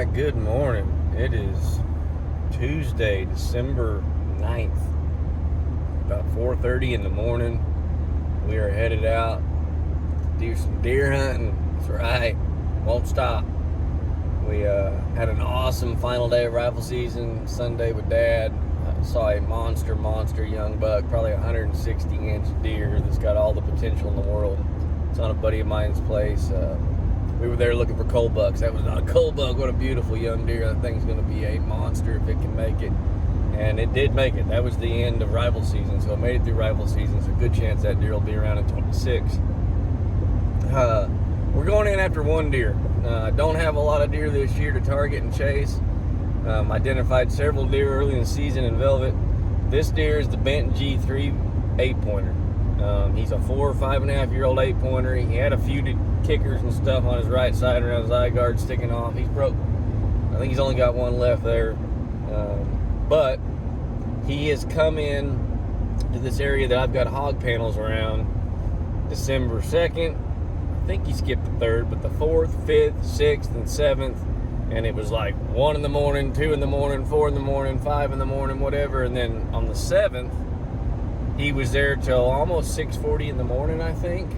Alright, good morning. It is Tuesday, December 9th. About 4:30 in the morning. We are headed out to do some deer hunting. That's right. Won't stop. We had an awesome final day of rifle season Sunday with Dad. Saw a monster young buck, probably 160-inch deer that's got all the potential in the world. It's on a buddy of mine's place. We were there looking for coal bucks. That was not a coal buck. What a beautiful young deer. That thing's going to be a monster if it can make it. And it did make it. That was the end of rifle season, so it made it through rifle season. So a good chance that deer will be around in 26. We're going in after one deer. Don't have a lot of deer this year to target and chase. Identified several deer early in the season in velvet. This deer is the Bent G3 8-pointer. He's a 4 or 5.5 year old 8-pointer. He had a few kickers and stuff on his right side around his eye guard sticking off. He's broke. I think he's only got one left there. But he has come in to this area that I've got hog panels around December 2nd. I think he skipped the 3rd, but the 4th, 5th, 6th, and 7th. And it was like 1 in the morning, 2 in the morning, 4 in the morning, 5 in the morning, whatever. And then on the 7th, he was there till almost 6:40 in the morning, I think.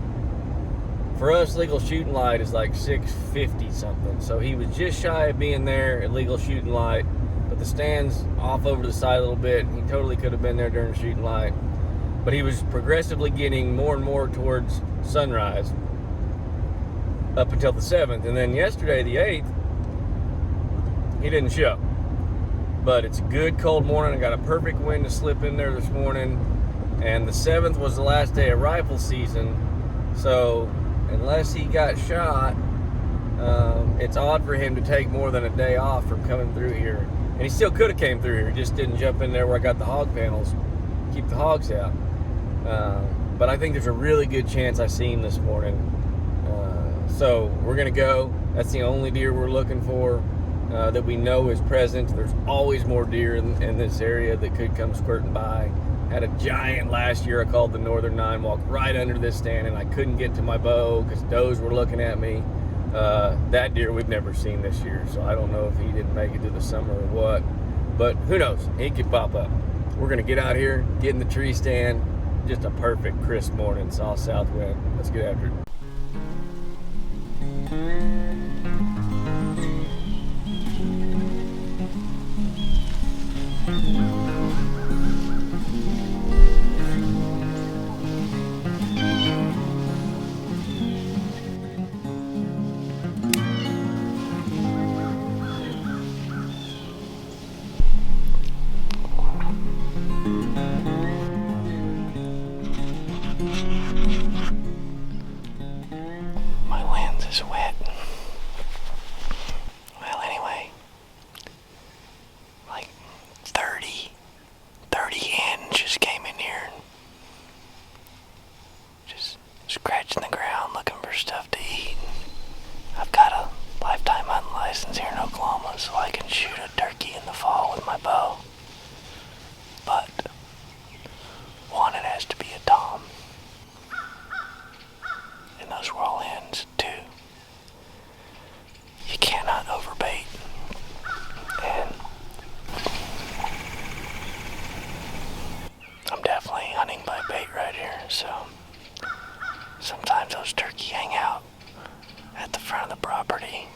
For us, legal shooting light is like 6:50 something. So he was just shy of being there at legal shooting light, but the stand's off over to the side a little bit. He totally could have been there during shooting light. But he was progressively getting more and more towards sunrise up until the 7th. And then yesterday, the 8th, he didn't show. But it's a good cold morning. I got a perfect wind to slip in there this morning. And the 7th was the last day of rifle season. So unless he got shot, it's odd for him to take more than a day off from coming through here. And he still could have came through here. He just didn't jump in there where I got the hog panels, keep the hogs out. But I think there's a really good chance I see him this morning. So we're going to go. That's the only deer we're looking for that we know is present. There's always more deer in this area that could come squirting by. Had a giant last year I called the Northern 9, walked right under this stand, and I couldn't get to my bow because does were looking at me. That deer we've never seen this year, so I don't know if he didn't make it to the summer or what. But who knows? He could pop up. We're going to get out here, get in the tree stand. Just a perfect crisp morning, soft south wind. Let's get after it. Scratching the ground looking for stuff to eat. I've got a lifetime hunting license here in Oklahoma, so I can shoot a turkey in the fall with my bow. But one, it has to be a tom. And those were all hens too. You cannot overbait. And I'm definitely hunting by bait right here, so sometimes those turkey hang out at the front of the property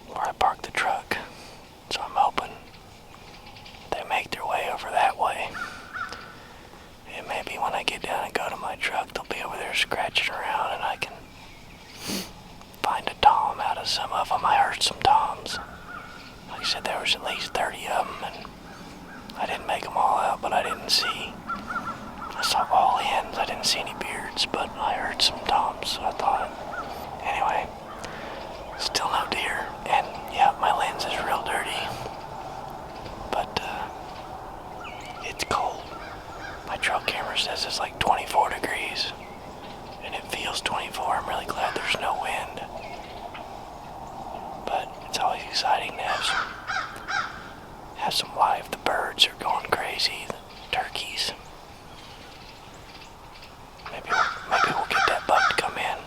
where I park the truck. So I'm hoping they make their way over that way. And maybe when I get down and go to my truck, they'll be over there scratching around and I can find a tom out of some of them. I heard some toms. Like I said, there was at least 30 of them, and I didn't make them all out, but I didn't see. I saw all hens. I didn't see any beards, but I heard some toms, so I thought. Anyway, still no deer, and yeah, my lens is real dirty, but it's cold. My trail camera says it's like 24 degrees, and it feels 24. I'm really glad there's no wind, but it's always exciting to have some life. The birds are going crazy, the turkeys. Maybe we'll get that buck to come in.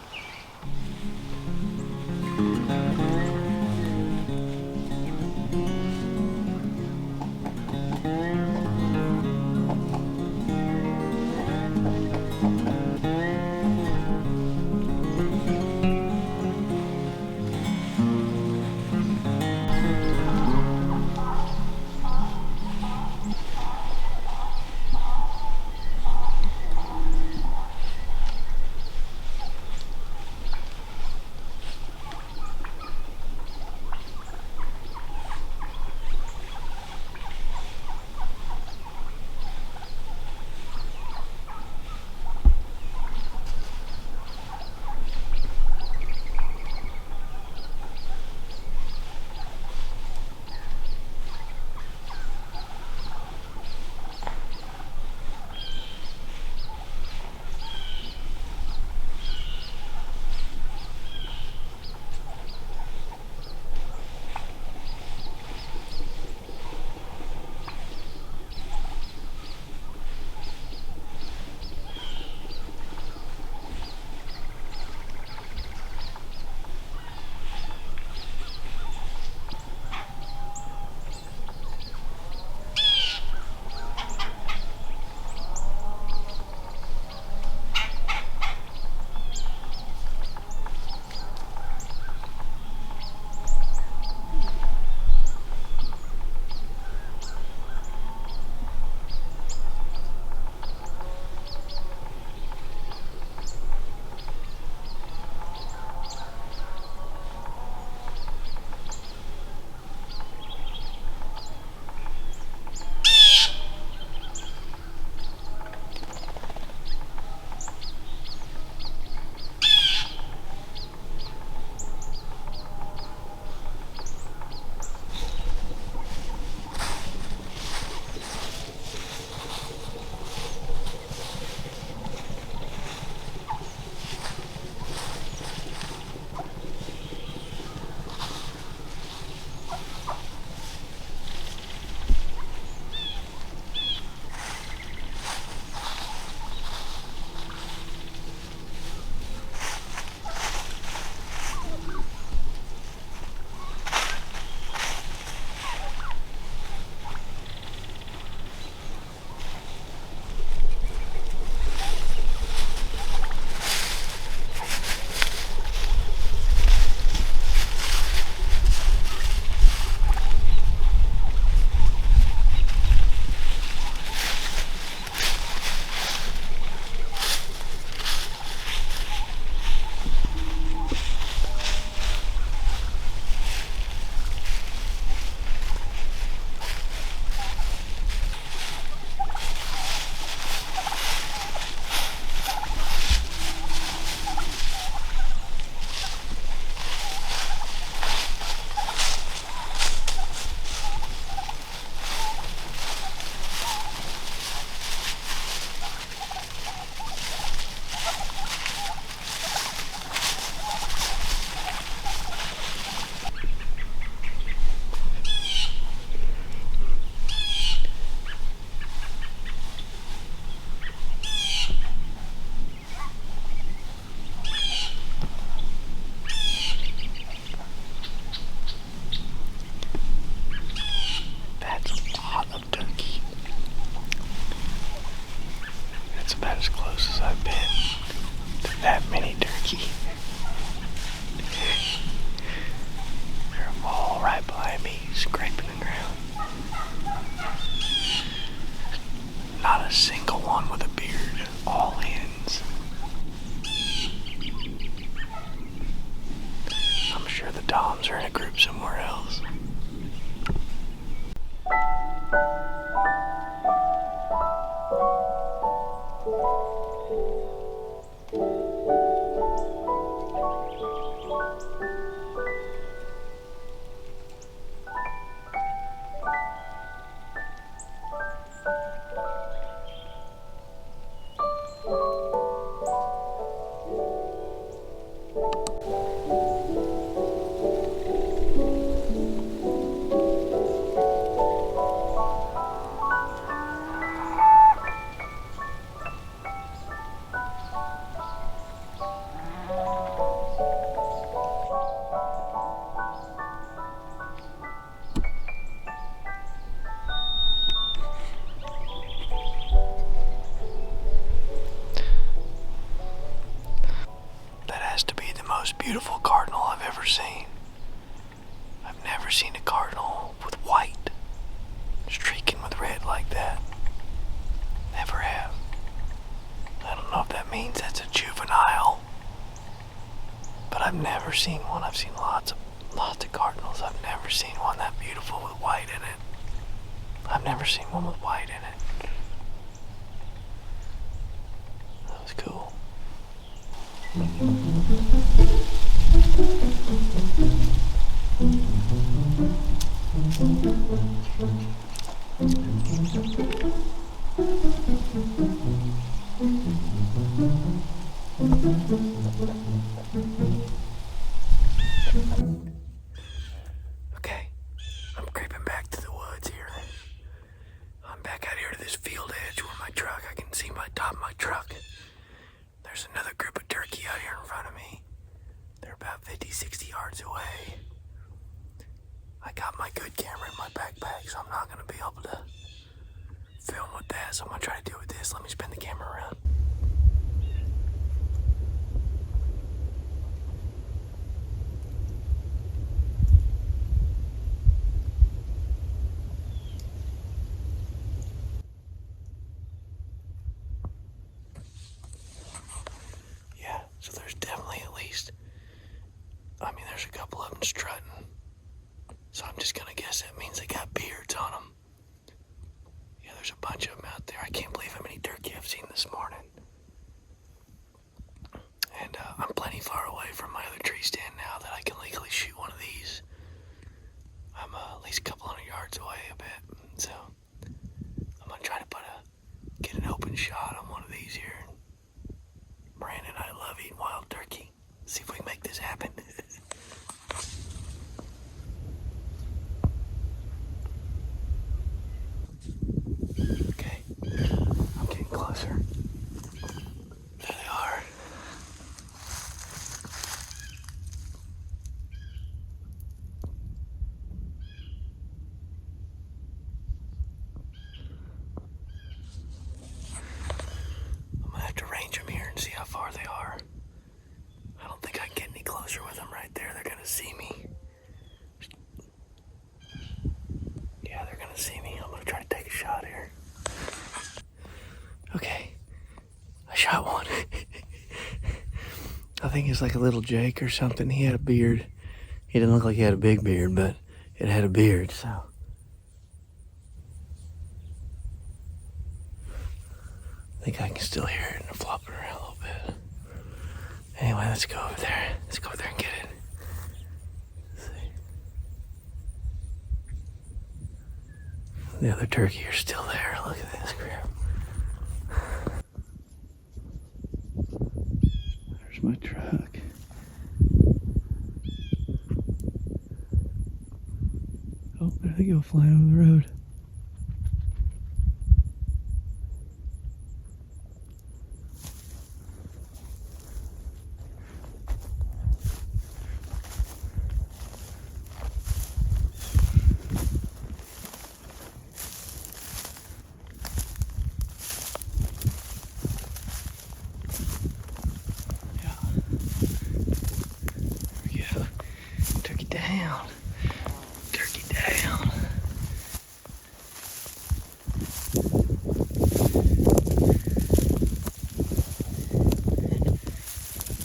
group somewhere else. Beautiful cardinal I've ever seen. I've never seen a cardinal with white streaking with red like that. Never have. I don't know if that means that's a juvenile, but I've never seen one. I've seen lots of cardinals. I've never seen one that beautiful with white in it. I've never seen one with white in it. That was cool. Okay, I'm creeping back to the woods here. I'm back out here to this field edge where my truck, I can see my top of my truck. There's another group of turkey out here in front of me. They're about 50, 60 yards away. I got my good camera in my backpack, so I'm not going to be able to film with that. So I'm going to try to do it with this. Let me spin the camera around. Yeah, so there's definitely at least, there's a couple of them strutting. So I'm just going to guess that means they got beards on them. Yeah, there's a bunch of them out there. I can't believe how many turkey I've seen this morning. And I'm plenty far away from my other tree stand now that I can legally shoot one of these. I'm at least a couple hundred yards away a bit. So I'm going to try to get an open shot on one of these here. Miranda and I love eating wild turkey. See if we can make this happen. Okay, I'm getting closer. There they are. I'm gonna have to range them here and see how far they are. I don't think I can get any closer with them right there. They're gonna see me. Yeah, they're gonna see me. I'm gonna try to take a shot here. Okay, I shot one. I think it's like a little Jake or something. He had a beard. He didn't look like he had a big beard, but it had a beard, so. I think I can still hear it flopping around a little bit. Anyway, let's go over there. Let's go over there and get it. Let's see. The other turkey are still there. Look at this crap. There's my truck. Oh, there they go flying over the road. Turkey down. Turkey down.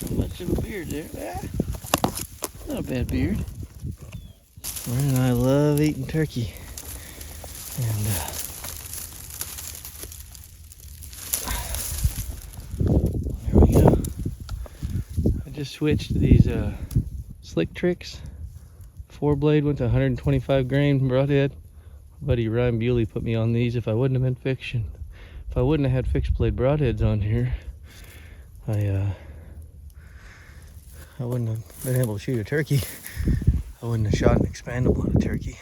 Not much of a beard there. Ah, not a bad beard. Miranda and I love eating turkey. And there we go. I just switched these slick tricks. 4-blade went to 125 grain broadhead. My buddy Ryan Bewley put me on these. If I wouldn't have been fiction, if I wouldn't have had fixed blade broadheads on here, I wouldn't have been able to shoot a turkey. I wouldn't have shot an expandable on a turkey.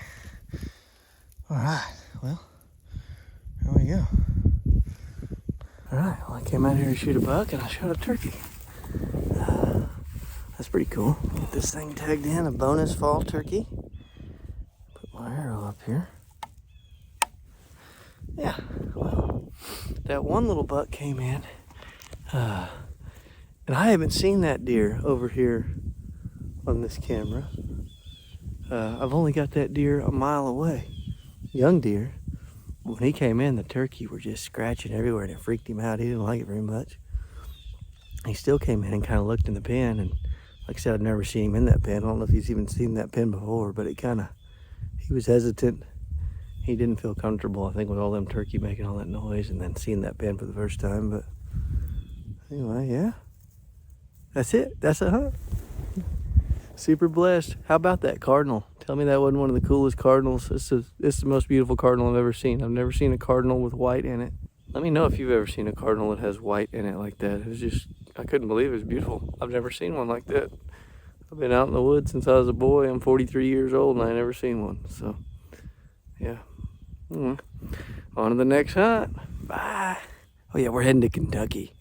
All right, well, there we go. All right, well, I came out here to shoot a buck and I shot a turkey. That's pretty cool. Get this thing tagged in, a bonus fall turkey. Put my arrow up here. Yeah, well, that one little buck came in. And I haven't seen that deer over here on this camera. I've only got that deer a mile away. Young deer. When he came in, the turkey were just scratching everywhere and it freaked him out. He didn't like it very much. He still came in and kind of looked in the pen, and like I said, I'd never seen him in that pen. I don't know if he's even seen that pen before, but he was hesitant. He didn't feel comfortable, I think, with all them turkey making all that noise and then seeing that pen for the first time. But anyway, yeah. That's it. That's a hunt. Super blessed. How about that cardinal? Tell me that wasn't one of the coolest cardinals. This is the most beautiful cardinal I've ever seen. I've never seen a cardinal with white in it. Let me know if you've ever seen a cardinal that has white in it like that. It's just, I couldn't believe it was beautiful. I've never seen one like that. I've been out in the woods since I was a boy. I'm 43 years old and I never seen one. So, yeah. On to the next hunt. Bye. Oh yeah, we're heading to Kentucky.